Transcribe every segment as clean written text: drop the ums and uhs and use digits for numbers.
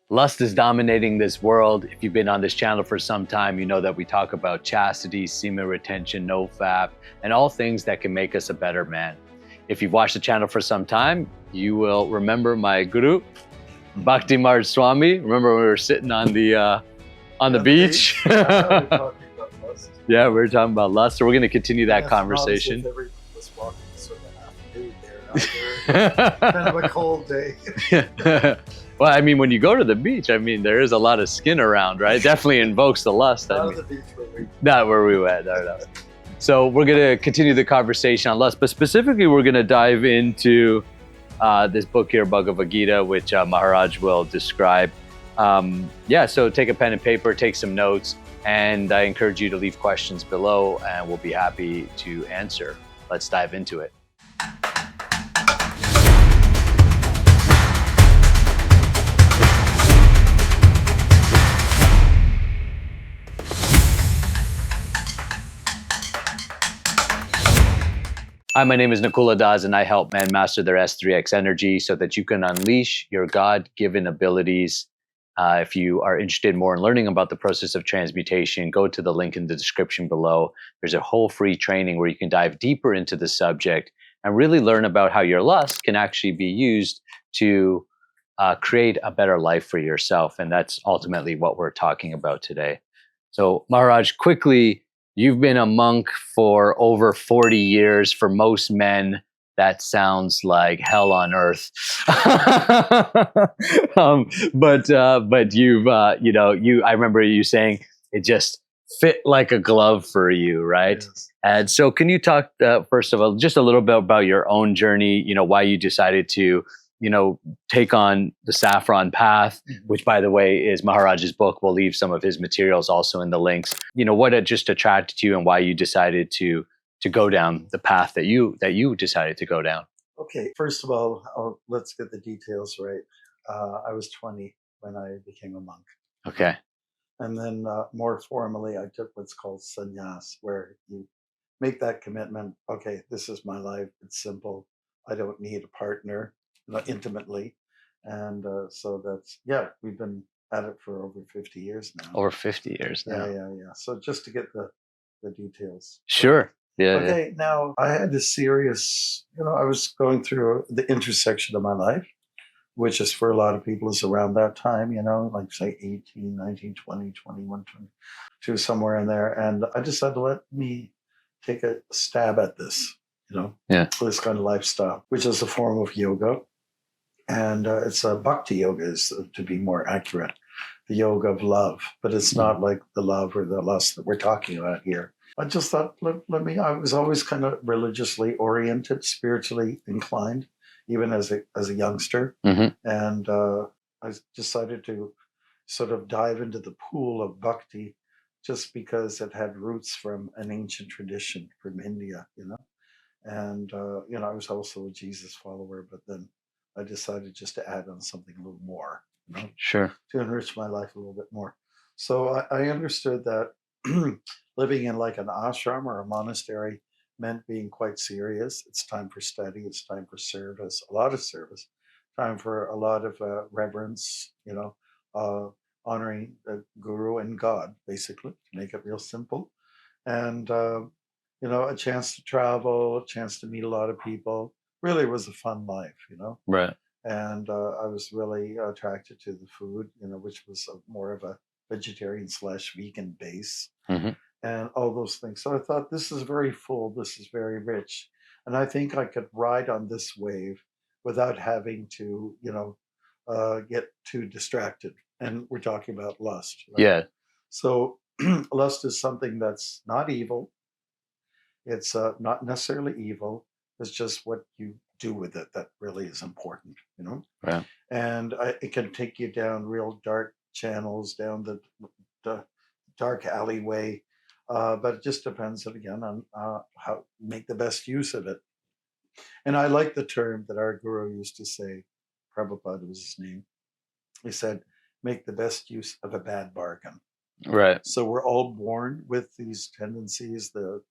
Lust is dominating this world. If you've been on this channel for some time, you know that we talk about chastity, semen retention, no-fap, and all things that can make us a better man. If you've watched the channel for some time, you will remember my guru, Bhaktimarga Swami. Remember when we were sitting on the beach? Yeah, we were talking about lust. So we're going to continue that conversation. Not as if everyone was walking sort of half nude there. Kind of a cold day. Well, I mean, when you go to the beach, I mean, there is a lot of skin around, right? It definitely invokes the lust. Not the beach where we... Not where we went. No. So we're going to continue the conversation on lust, but specifically, we're going to dive into this book here, Bhagavad Gita, which Maharaj will describe. So take a pen and paper, take some notes, and I encourage you to leave questions below, and we'll be happy to answer. Let's dive into it. Hi, my name is Nakula Das, and I help men master their S3X energy so that you can unleash your God-given abilities. If you are interested more in learning about the process of transmutation, go to the link in the description below. There's a whole free training where you can dive deeper into the subject and really learn about how your lust can actually be used to create a better life for yourself. And that's ultimately what we're talking about today. So Maharaj, quickly, you've been a monk for over 40 years. For most men, that sounds like hell on earth. But you've, I remember you saying it just fit like a glove for you, right? Yes. And so can you talk, first of all, just a little bit about your own journey, why you decided to, take on the saffron path, which, by the way, is Maharaj's book. We'll leave some of his materials also in the links. What had just attracted you and why you decided to go down the path that you decided to go down. Okay, first of all, let's get the details right. I was 20 when I became a monk. Okay. And then more formally, I took what's called sannyas, where you make that commitment. Okay, this is my life. It's simple. I don't need a partner intimately. And so that's, we've been at it for over 50 years now. Over 50 years now. Yeah. So just to get the details. Sure. Yeah. Okay, now I had this serious, I was going through the intersection of my life, which is for a lot of people is around that time, like say 18, 19, 20, 21, 22, somewhere in there. And I decided, let me take a stab at this, this kind of lifestyle, which is a form of yoga. And it's a bhakti yoga, is to be more accurate, the yoga of love. But it's not like the love or the lust that we're talking about here. I just thought, I was always kind of religiously oriented, spiritually inclined, even as a youngster. Mm-hmm. And I decided to sort of dive into the pool of bhakti just because it had roots from an ancient tradition from India, And, I was also a Jesus follower, but then I decided just to add on something a little more, Sure. to enrich my life a little bit more. So I understood that living in like an ashram or a monastery meant being quite serious. It's time for study. It's time for service, a lot of service, time for a lot of reverence, honoring the guru and God, basically, to make it real simple. And, a chance to travel, a chance to meet a lot of people. Really was a fun life, Right. And I was really attracted to the food, which was more of a vegetarian / vegan base. Mm-hmm. And all those things. So I thought, this is very full, this is very rich. And I think I could ride on this wave without having to, get too distracted. And we're talking about lust. Right? Yeah. So lust is something that's not evil. It's not necessarily evil. It's just what you do with it that really is important, Right. And it can take you down real dark channels, down the dark alleyway. But it just depends, again, on how make the best use of it. And I like the term that our guru used to say, Prabhupada was his name. He said, make the best use of a bad bargain. Right. So we're all born with these tendencies, the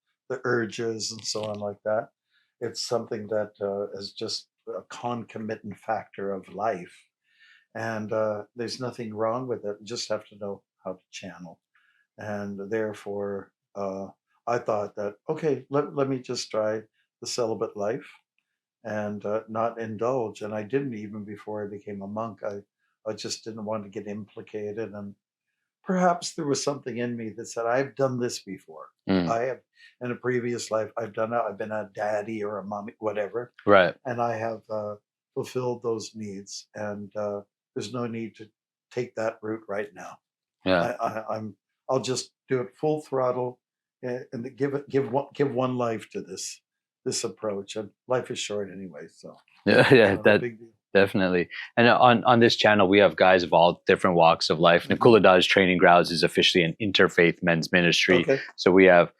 urges and so on like that. It's something that is just a concomitant factor of life. and there's nothing wrong with it. You just have to know how to channel. And therefore, I thought that, okay, let me just try the celibate life and not indulge. And I didn't, even before I became a monk. I just didn't want to get implicated. And perhaps there was something in me that said, I've done this before. Mm. I have, in a previous life, I've done it. I've been a daddy or a mommy, whatever. Right. And I have fulfilled those needs. And there's no need to take that route right now. Yeah. I'll just do it full throttle, and give one life to this approach. And life is short anyway, so Yeah, not a that big deal. definitely. And on this channel, we have guys of all different walks of life. Mhm. Nakula Das Training Grounds is officially an interfaith men's ministry. Okay. So we have,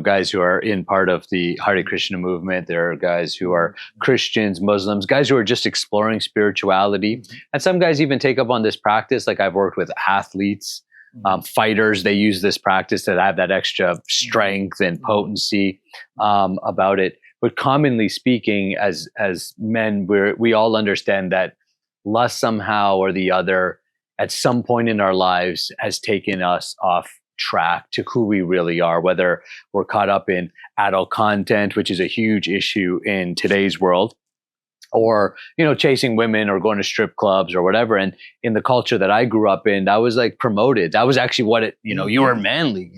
guys who are in part of the Hare Krishna movement. There are guys who are Christians, Muslims, guys who are just exploring spirituality. Mhm. And some guys even take up on this practice. Like I've worked with athletes, fighters. They use this practice to have that extra strength and potency about it. But commonly speaking, as men, we all understand that lust somehow or the other at some point in our lives has taken us off track to who we really are, whether we're caught up in adult content, which is a huge issue in today's world, or chasing women or going to strip clubs or whatever. And in the culture that I grew up in, that was like promoted. That was actually what it, you were manly.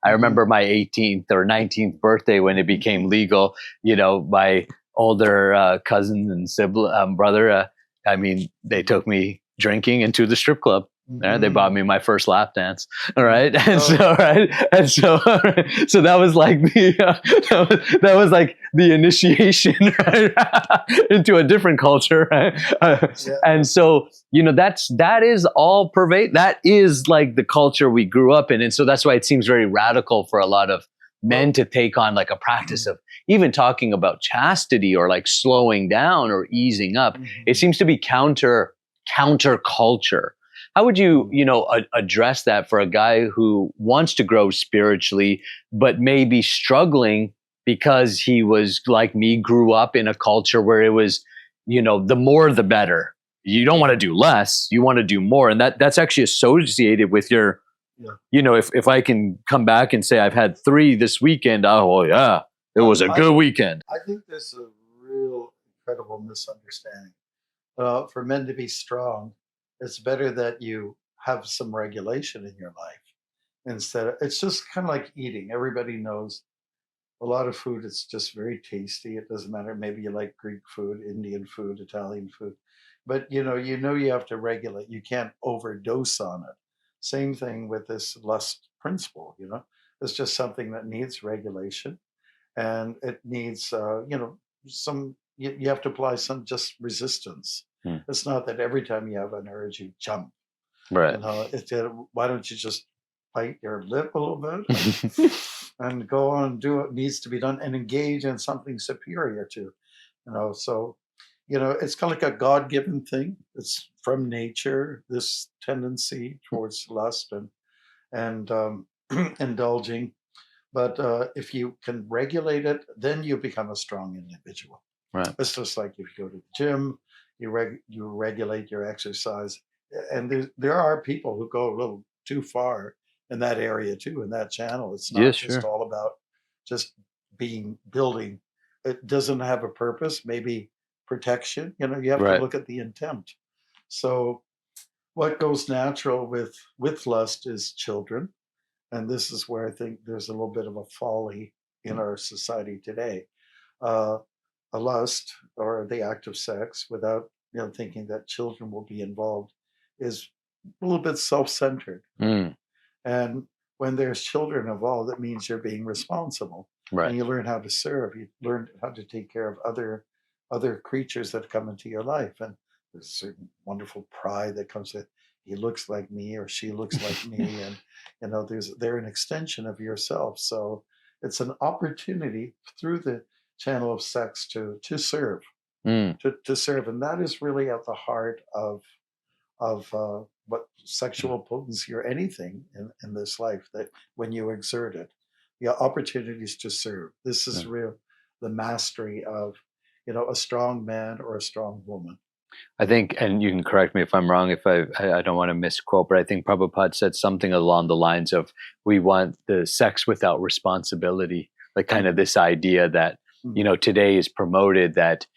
I remember my 18th or 19th birthday when it became legal. My older cousin and sibling brother, they took me drinking into the strip club. They bought me my first lap dance. All right. And so that was like that was like the initiation, right? Into a different culture. Right? And so, that is all pervade. That is like the culture we grew up in. And so that's why it seems very radical for a lot of men to take on like a practice of even talking about chastity or like slowing down or easing up. It seems to be counter culture. How would you, address that for a guy who wants to grow spiritually, but may be struggling because he was like me, grew up in a culture where it was, the more the better. You don't want to do less, you want to do more. And that's actually associated with your, if I can come back and say I've had 3 this weekend, oh, well, yeah, it was a good weekend. I think there's a real incredible misunderstanding. For men to be strong, it's better that you have some regulation in your life it's just kind of like eating. Everybody knows a lot of food, it's just very tasty. It doesn't matter. Maybe you like Greek food, Indian food, Italian food, but you have to regulate. You can't overdose on it. Same thing with this lust principle. It's just something that needs regulation, and it needs some. You have to apply some just resistance. It's not that every time you have an urge, you jump. Right. Why don't you just bite your lip a little bit and go on and do what needs to be done and engage in something superior to, so, it's kind of like a God-given thing. It's from nature, this tendency towards lust and indulging. But if you can regulate it, then you become a strong individual. Right. It's just like if you go to the gym, you regulate your exercise, and there are people who go a little too far in that area too, in that channel. It's not just all about just building. It doesn't have a purpose. Maybe protection. You have to look at the intent. So, what goes natural with lust is children. And this is where I think there's a little bit of a folly in our society today. A lust or the act of sex without thinking that children will be involved is a little bit self-centered. And when there's children involved, it means you're being responsible. And you learn how to serve. You learn how to take care of other creatures that come into your life. And there's a certain wonderful pride that comes with, he looks like me or she looks like me, and they're an extension of yourself. So it's an opportunity through the channel of sex to serve, to serve, and that is really at the heart of what sexual potency or anything in this life, that when you exert it, the opportunities to serve. This is real, the mastery of a strong man or a strong woman. I think, and you can correct me if I'm wrong, if I don't want to misquote, but I think Prabhupada said something along the lines of, we want the sex without responsibility, like kind of Mhm. this idea that, Mhm. today is promoted that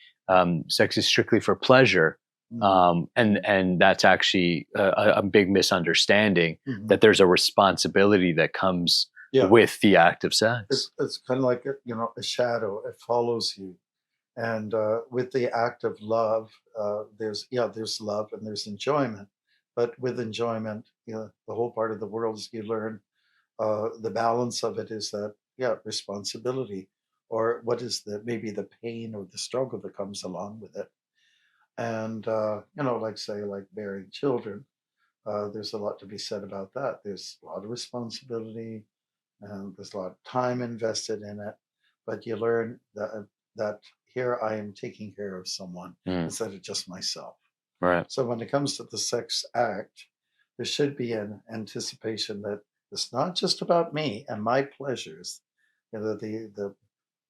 sex is strictly for pleasure. Mhm. And that's actually a big misunderstanding, Mhm. that there's a responsibility that comes Yeah, with the act of sex. it's kind of like a shadow. It follows you, and with the act of love, there's love and there's enjoyment. But with enjoyment, the whole part of the world is you learn the balance of it is that responsibility, or what is the maybe the pain or the struggle that comes along with it. And like say like bearing children, there's a lot to be said about that. There's a lot of responsibility and there's a lot of time invested in it, but you learn that here I am taking care of someone Mm, instead of just myself. right. So when it comes to the sex act, there should be an anticipation that it's not just about me and my pleasures,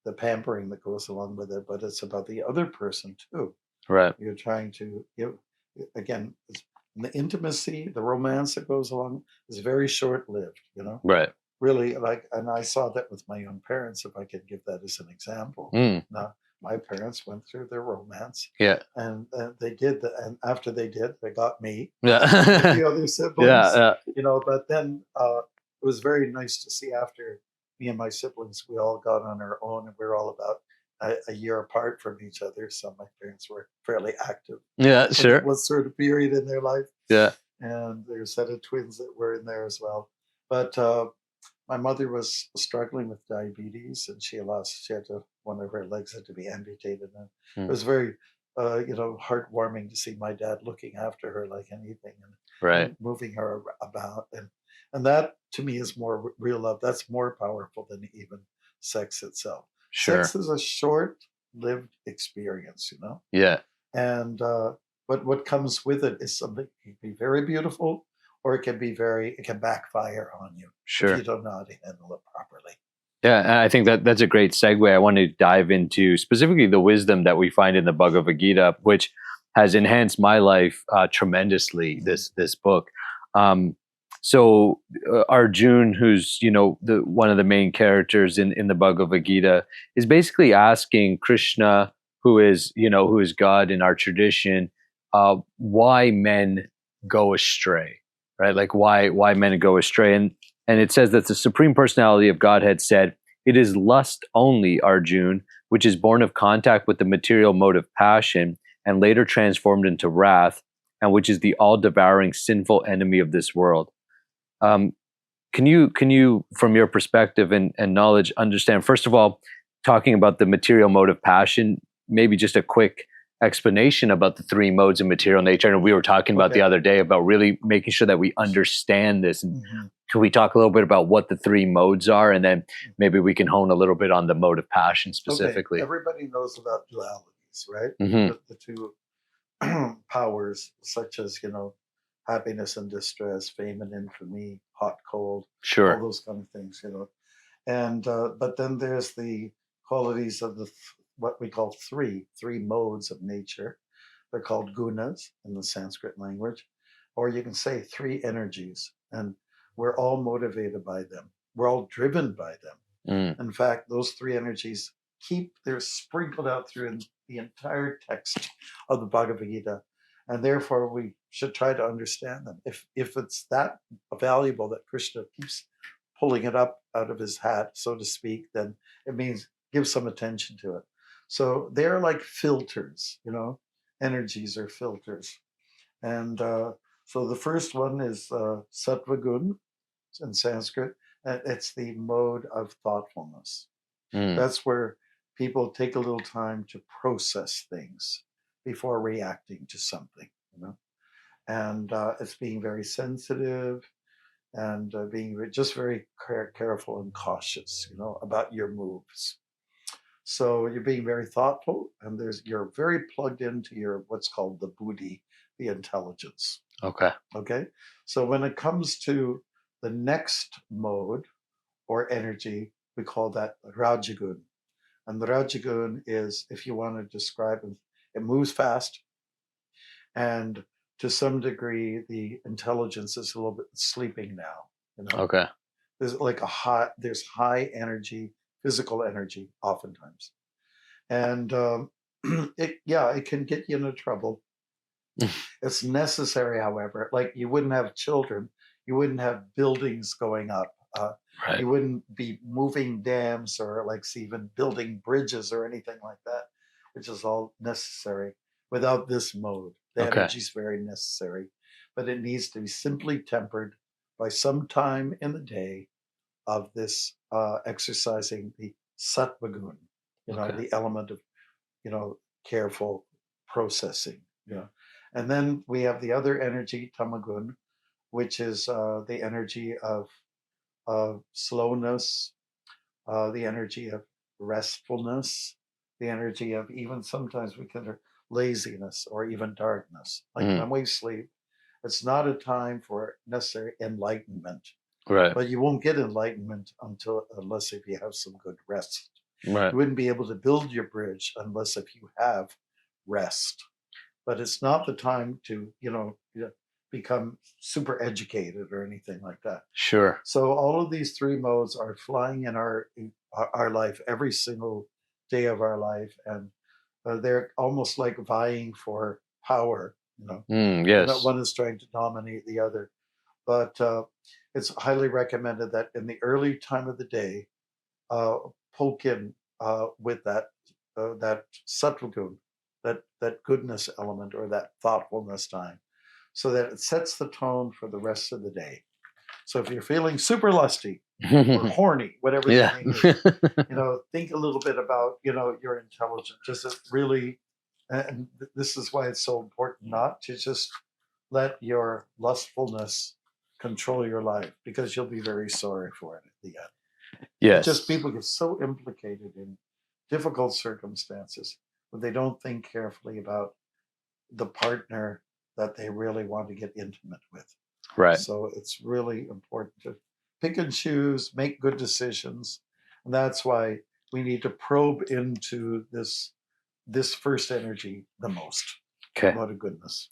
the pampering that goes along with it, but it's about the other person too. Right. You're trying to give, again, the intimacy, the romance that goes along is very short lived, Right. really. Like, and I saw that with my own parents, if I could give that as an example. Mm, Now, my parents went through their romance, yeah. and they did that, and after they did, they got me and a Yeah. few other Yeah. siblings, Yeah. but then it was very nice to see after me and my siblings, we all got on our own, and we were all about a year apart from each other, so my parents were fairly active Yeah. in that Sure. one sort of period in their life, Yeah. and there's a set of twins that were in there as well. But my mother was struggling with diabetes, and she had one of her legs had to be amputated, and it Mm, was very heartwarming to see my dad looking after her like anything, right. and moving her about, and that to me is more real love. That's more powerful than even sex itself. Sex Sure. is a short lived experience, Yeah. and but what comes with it is something that can be very beautiful, or it can backfire on you if you Sure. don't know how to handle it properly. Yeah, and I think that that's a great segue. I want to dive into specifically the wisdom that we find in the Bhagavad Gita, which has enhanced my life tremendously. Mhm. This book. Um, so Arjun, who's the one of the main characters in the Bhagavad Gita, is basically asking Krishna, who is God in our tradition, why men go astray, right? Like why men go astray, and it says that the Supreme Personality of Godhead said, "It is lust only, Arjun, which is born of contact with the material mode of passion and later transformed into wrath, and which is the all devouring sinful enemy of this world." Um, can you, from your perspective and knowledge, understand, first of all, talking about the material mode of passion, maybe just a quick explanation about the three modes of material nature? And we were talking about the Okay. other day about really making sure that we understand this. And Hmm. can we talk a little bit about what the three modes are, and then maybe we can hone a little bit on the mode of passion Okay. specifically? Everybody knows about dualities, right? Hmm. The two powers, such as happiness and distress, fame and infamy, hot, cold, all Sure. those kind of things, And but then there's the qualities of what we call three modes of nature. They're called gunas in the Sanskrit language, or you can say three energies, and we're all motivated by them. We're all driven by them. Mm, In fact, those three energies they're sprinkled out through the entire text of the Bhagavad Gita, and therefore we should try to understand them. If it's that valuable that Krishna keeps pulling it up out of his hat, so to speak, then it means give some attention to it. So they're like filters, energies are filters. And so the first one is sattvagun in Sanskrit, and it's the mode of thoughtfulness. mm, That's where people take a little time to process things before reacting to something, and it's being very sensitive and being just very careful and cautious, about your moves. So you're being very thoughtful, and you're very plugged into your what's called the buddhi, the intelligence. okay. Okay, so when it comes to the next mode or energy, we call that rajagun, and the rajagun is, if you want to describe it, it moves fast, and to some degree, the intelligence is a little bit sleeping now. You know, Okay. there's there's high energy, physical energy, oftentimes, and it can get you into trouble. It's necessary, however. Like you wouldn't have children, you wouldn't have buildings going up. Right. You wouldn't be moving dams or like even building bridges or anything like that, which is all necessary without this mode. The Okay. energy is very necessary, but it needs to be simply tempered by some time in the day of this exercising the sattva gun, Okay. the element of, careful processing, And then we have the other energy, tamagun, which is the energy of slowness, the energy of restfulness, the energy of even sometimes we consider laziness or even darkness. Like when we sleep, it's not a time for necessary enlightenment. Right. But you won't get enlightenment unless if you have some good rest. Right. You wouldn't be able to build your bridge unless if you have rest. But it's not the time to, become super educated or anything like that. Sure. So all of these three modes are flying in our life every single day of our life, and they're almost like vying for power. Yes. One is trying to dominate the other. But it's highly recommended that in the early time of the day, poke in with that sattva, that goodness element or that thoughtfulness time, so that it sets the tone for the rest of the day. So if you're feeling super lusty or horny, whatever the thing is, think a little bit about your intelligence. Just really, and this is why it's so important not to just let your lustfulness control your life, because you'll be very sorry for it at the end. Yes. It's just people get so implicated in difficult circumstances when they don't think carefully about the partner that they really want to get intimate with. Right. So it's really important to pick and choose, make good decisions. And that's why we need to probe into this first energy the most. Okay. What a goodness.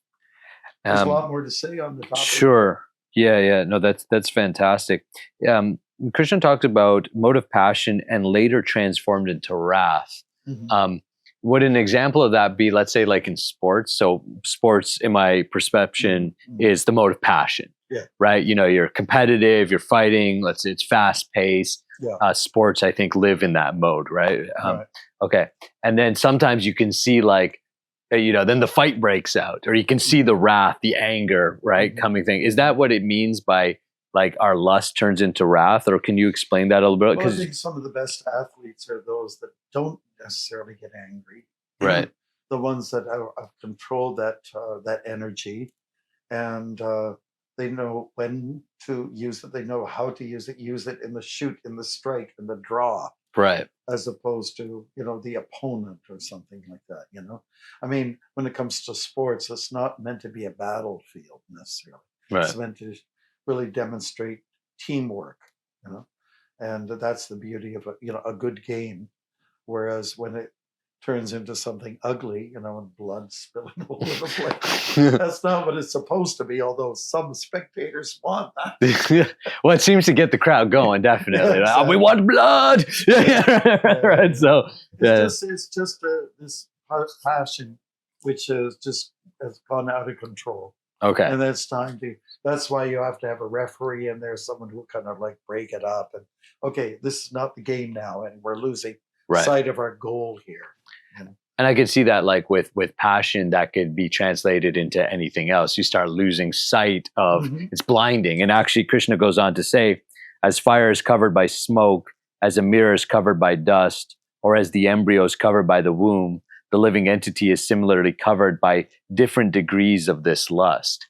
There's a lot more to say on the topic. Sure. Yeah. No, that's fantastic. Krishna talked about motive passion and later transformed into wrath. Mm-hmm. Would an example of that be, let's say, like in sports? So sports, in my perception, is the motive passion. Yeah. Right. You're competitive, you're fighting. Let's say it's fast paced. Yeah. Sports, I think, live in that mode. Right. Right. Okay. And then sometimes you can see then the fight breaks out, or you can see the wrath, the anger, right, coming thing. Is that what it means by like our lust turns into wrath, or can you explain that a little bit? Well, I think some of the best athletes are those that don't necessarily get angry, right? The ones that have controlled that energy, and they know when to use it. They know how to use it. Use it in the shoot, in the strike, in the draw. Right. As opposed to, the opponent or something like that, I mean, when it comes to sports, it's not meant to be a battlefield necessarily. Right. It's meant to really demonstrate teamwork, and that's the beauty of a good game. Whereas when it turns into something ugly, and blood spilling all over the place, that's not what it's supposed to be, although some spectators want that. Well, it seems to get the crowd going, definitely. Yeah, exactly. We want blood. Right. So it's just this passion which has gone out of control. Okay. And that's why you have to have a referee in there, someone who kind of like break it up and, okay, this is not the game now, and we're losing sight of our goal here. And I could see that, like with passion, that could be translated into anything else. You start losing sight of it's blinding. And actually, Krishna goes on to say, as fire is covered by smoke, as a mirror is covered by dust, or as the embryo is covered by the womb, the living entity is similarly covered by different degrees of this lust.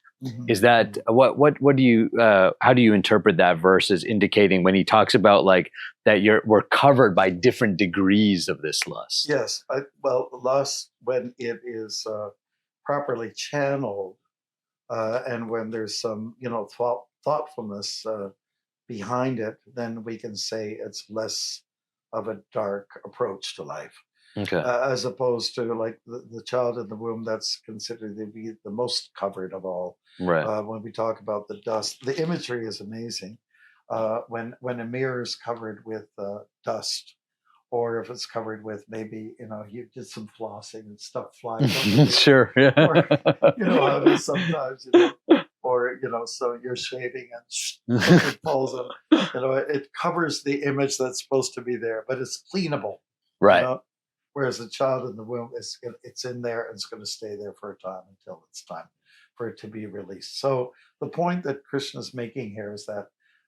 Is that what do you how do you interpret that verse as indicating when he talks about like that we're covered by different degrees of this lust? Yes. Lust, when it is properly channeled, and when there's some thoughtfulness behind it, then we can say it's less of a dark approach to life. Okay. as opposed to like the child in the womb that's considered to be the most covered of all. Right. When we talk about the dust, the imagery is amazing. When a mirror is covered with dust, or if it's covered with maybe, you did some flossing and stuff flies up the mirror, Sure. Yeah. or how it is sometimes, or so you're shaving and something falls on, it covers the image that's supposed to be there, but it's cleanable, Right. whereas a child in the womb, it's in there and it's going to stay there for a time until it's time for it to be released. So the point that Krishna's making here is that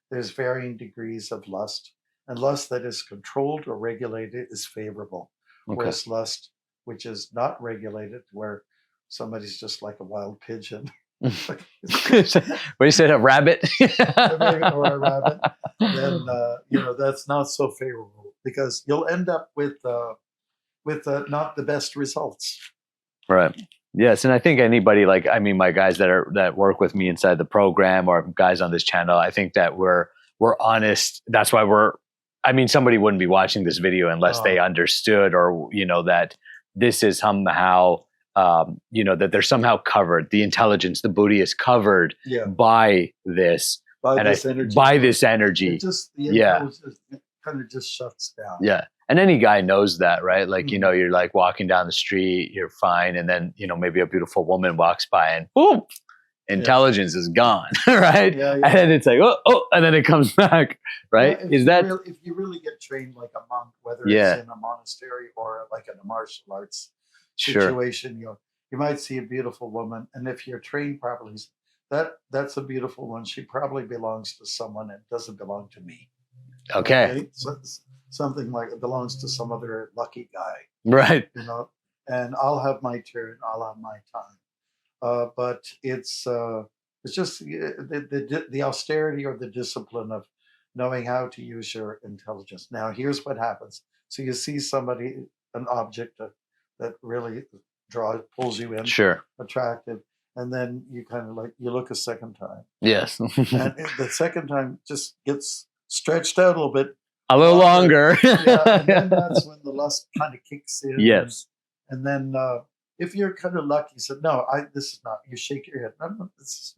there's varying degrees of lust, and lust that is controlled or regulated is favorable, Okay. whereas lust which is not regulated, where somebody's just like a wild pigeon. What you said, a rabbit? Or a rabbit, then that's not so favorable, because you'll end up with not the best results. Right. Yes, and I think anybody, like, I mean, my guys that work with me inside the program, or guys on this channel, I think that we're honest. That's why somebody wouldn't be watching this video unless they understood, or that this is somehow that they're somehow covered. The intelligence, the buddhi is covered by this. By this energy. It just, the intelligence, it kind of just shuts down. Yeah. And any guy knows that, right? Like, you're like walking down the street, you're fine. And then, maybe a beautiful woman walks by and boom, intelligence is gone, right? Yeah. And then it's like, oh, and then it comes back, right? Yeah, if you really get trained like a monk, whether it's in a monastery or like in a martial arts situation, you might see a beautiful woman. And if you're trained properly, that's a beautiful one. She probably belongs to someone and doesn't belong to me. Okay. So something like it belongs to some other lucky guy. Right. And I'll have my turn, I'll have my time. But it's just the austerity or the discipline of knowing how to use your intelligence. Now, here's what happens. So you see somebody, an object that really pulls you in, attractive, and then you kind of you look a second time. Yes. And the second time just gets stretched out a little bit. A little longer. And then that's when the lust kind of kicks in. Yes. And then if you're kind of lucky, you said, no, this is not, you shake your head. No, this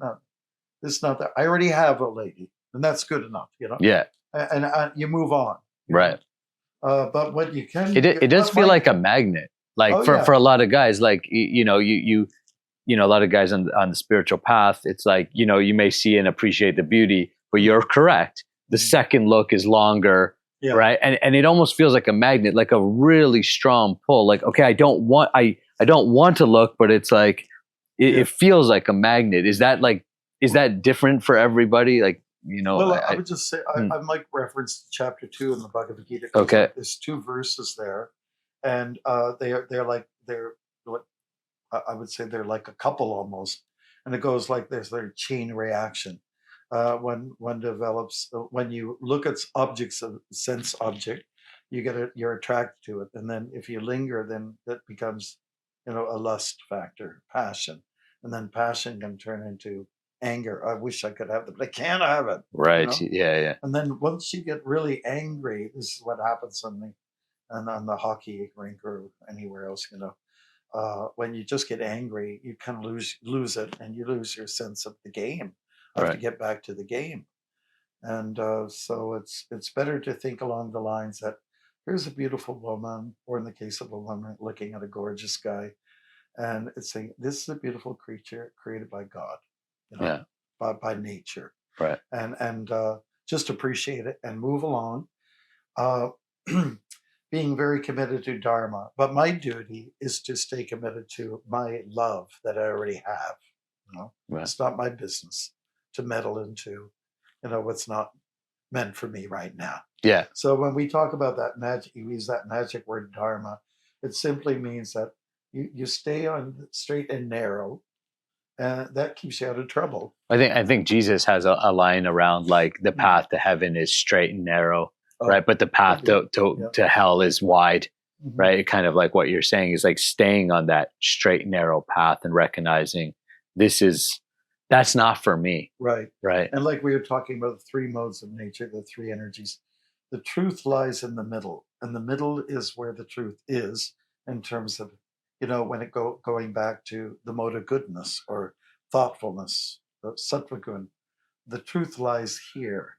is not that. I already have a lady, and that's good enough, Yeah. And you move on. Right. But what you can, it does feel like a magnet, like for a lot of guys, like, you a lot of guys on the spiritual path, it's like, you may see and appreciate the beauty, but you're correct. The second look is longer. Yeah. Right. And it almost feels like a magnet, like a really strong pull. Like, okay, I don't want to look, but it's like, it feels like a magnet. Is that different for everybody? Like, well, I would just say, I might reference chapter 2 in the Bhagavad Gita. Okay. There's 2 verses there, and they're what I would say they're like a couple almost. And it goes like this, their chain reaction. When one develops, when you look at objects, a sense object, you're attracted to it, and then if you linger, then that becomes, a lust factor, passion, and then passion can turn into anger. I wish I could have it, but I can't have it. Right. Yeah. And then once you get really angry, this is what happens on the hockey rink or anywhere else. When you just get angry, you kind of lose it, and you lose your sense of the game. Have to get back to the game. And so it's better to think along the lines that here's a beautiful woman, or in the case of a woman looking at a gorgeous guy, and it's saying, this is a beautiful creature created by God, by nature. Right. And just appreciate it and move along, being very committed to Dharma. But my duty is to stay committed to my love that I already have. Right. It's not my business to meddle into, what's not meant for me right now. Yeah. So when we talk about that magic, you use that magic word dharma, it simply means that you stay on straight and narrow, and that keeps you out of trouble. I think Jesus has a line around, like, the path to heaven is straight and narrow, right? But the path to hell is wide, right? It kind of like what you're saying is like staying on that straight and narrow path and recognizing that's not for me. Right. Right. And like we were talking about the 3 modes of nature, the 3 energies, the truth lies in the middle. and the middle is where the truth is in terms of, when going back to the mode of goodness or thoughtfulness, the sattva gun. The truth lies here,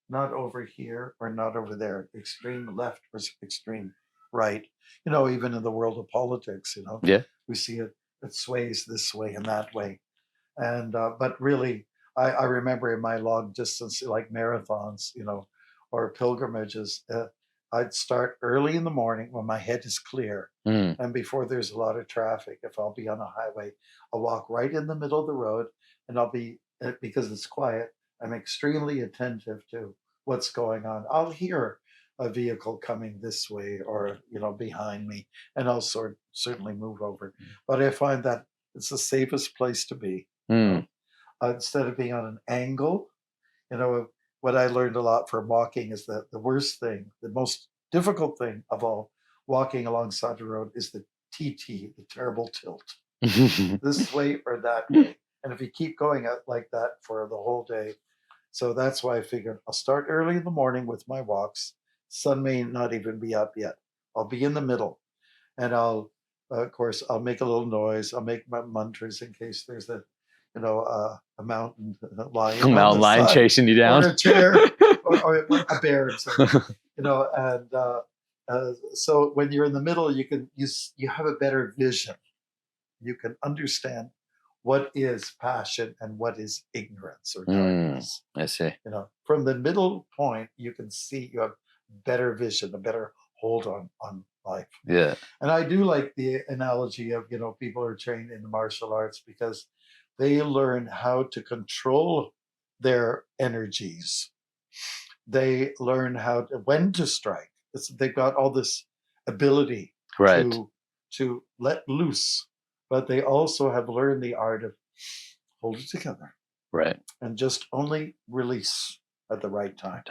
not over here or not over there, extreme left or extreme right. Even in the world of politics, Yeah. we see it sways this way and that way. And but really, I remember in my long distance, like marathons, or pilgrimages, I'd start early in the morning when my head is clear, and before there's a lot of traffic. If I'll be on a highway, I'll walk right in the middle of the road, and I'll be, because it's quiet, I'm extremely attentive to what's going on. I'll hear a vehicle coming this way or behind me, and I'll certainly move over. But I find that it's the safest place to be. Instead of being on an angle, what I learned a lot from walking is that the worst thing, the most difficult thing of all, walking alongside the road, is the TT, the terrible tilt, this way or that way. And if you keep going out like that for the whole day, so that's why I figured I'll start early in the morning with my walks. Sun may not even be up yet. I'll be in the middle, and of course, I'll make a little noise. I'll make my mantras in case there's a mountain lion, A mountain lion chasing you down, or a chair, or a bear. And so when you're in the middle, you have a better vision. You can understand what is passion and what is ignorance or darkness. I see. From the middle point, you can see you have better vision, a better hold on life. Yeah. And I do like the analogy of, people are trained in the martial arts because they learn how to control their energies. They learn when to strike. They've got all this ability to let loose, but they also have learned the art of hold it together. Right. And just only release at the right time.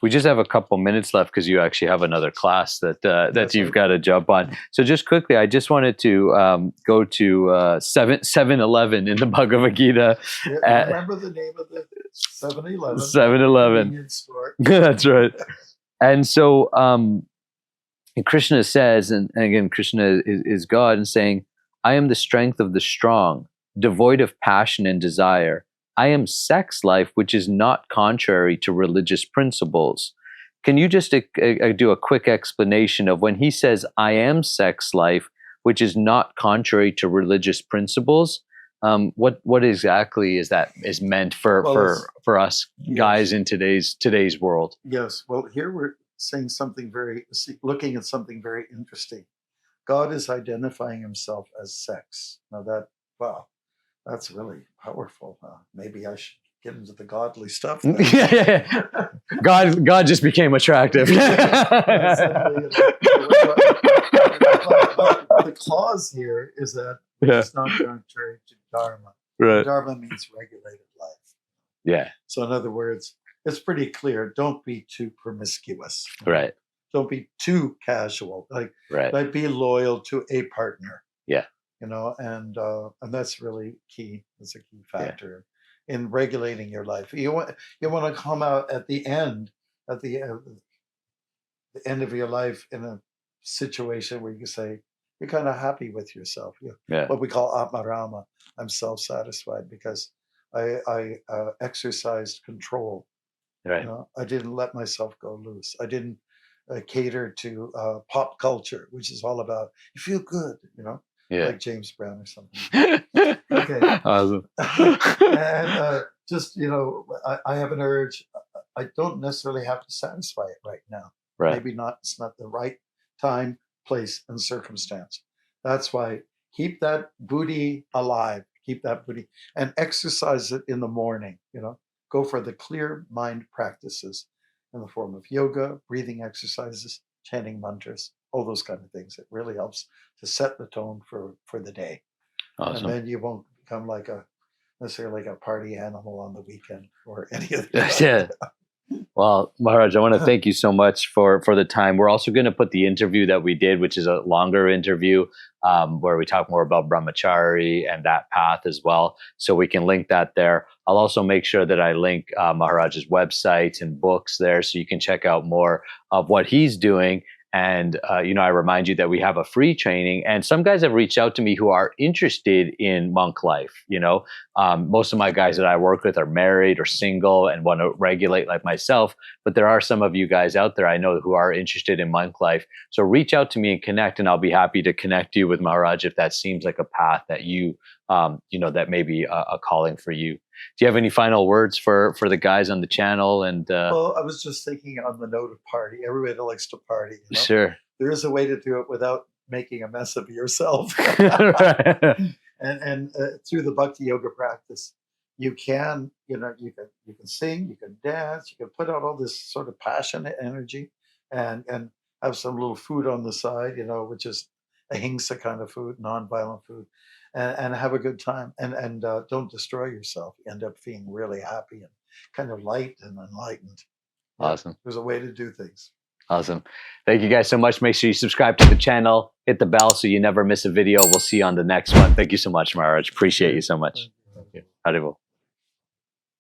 We just have a couple minutes left because you actually have another class that you've got to jump on. So just quickly, I just wanted to go to 7-Eleven in the Bhagavad Gita. Yeah, remember the name of the 7-Eleven? 7-Eleven. Convenience store. That's right. And so Krishna says, and again, Krishna is God, and saying, I am the strength of the strong, devoid of passion and desire. I am sex life, which is not contrary to religious principles. Can you just do a quick explanation of when he says, I am sex life, which is not contrary to religious principles? What exactly is meant for us guys in today's world? Yes. Well, here we're saying looking at something very interesting. God is identifying himself as sex. Now that's really powerful. Maybe I should get into the godly stuff. God just became attractive. The clause here is that it's not contrary to Dharma. Right. Dharma means regulated life. Yeah. So in other words, it's pretty clear. Don't be too promiscuous. Right. Don't be too casual. Like be loyal to a partner. Yeah. And that's really key. It's a key factor in regulating your life. You want to come out at the end of your life in a situation where you can say you're kind of happy with yourself. What we call Atmarama. I'm self-satisfied because I exercised control. Right. I didn't let myself go loose. I didn't cater to pop culture, which is all about you feel good. Like James Brown or something. Okay. Awesome. And just, I have an urge. I don't necessarily have to satisfy it right now. Right. Maybe not. It's not the right time, place, and circumstance. That's why keep that booty alive. Keep that booty and exercise it in the morning. Go for the clear mind practices in the form of yoga, breathing exercises, chanting mantras, all those kind of things. It really helps to set the tone for the day. Awesome. And then you won't become necessarily like a party animal on the weekend or any of that. Yeah. Well, Maharaj, I want to thank you so much for the time. We're also going to put the interview that we did, which is a longer interview, where we talk more about brahmachari and that path as well. So we can link that there. I'll also make sure that I link Maharaj's website and books there so you can check out more of what he's doing. And, I remind you that we have a free training, and some guys have reached out to me who are interested in monk life. Most of my guys that I work with are married or single and want to regulate like myself, but there are some of you guys out there I know who are interested in monk life. So reach out to me and connect, and I'll be happy to connect you with Maharaj if that seems like a path that that may be a calling for you. Do you have any final words for the guys on the channel? And Well, I was just thinking on the note of party. Everybody likes to party. Sure. There is a way to do it without making a mess of yourself. Right. And through the bhakti yoga practice, you can sing, you can dance, you can put out all this sort of passionate energy, and have some little food on the side, which is ahimsa kind of food, non-violent food, and have a good time, and don't destroy yourself. You end up feeling really happy and kind of light and enlightened. Awesome. There's a way to do things. Awesome. Thank you guys so much. Make sure you subscribe to the channel, hit the bell so you never miss a video. We'll see you on the next one. Thank you so much, Maharaj. Appreciate you so much. Thank you. Haribo.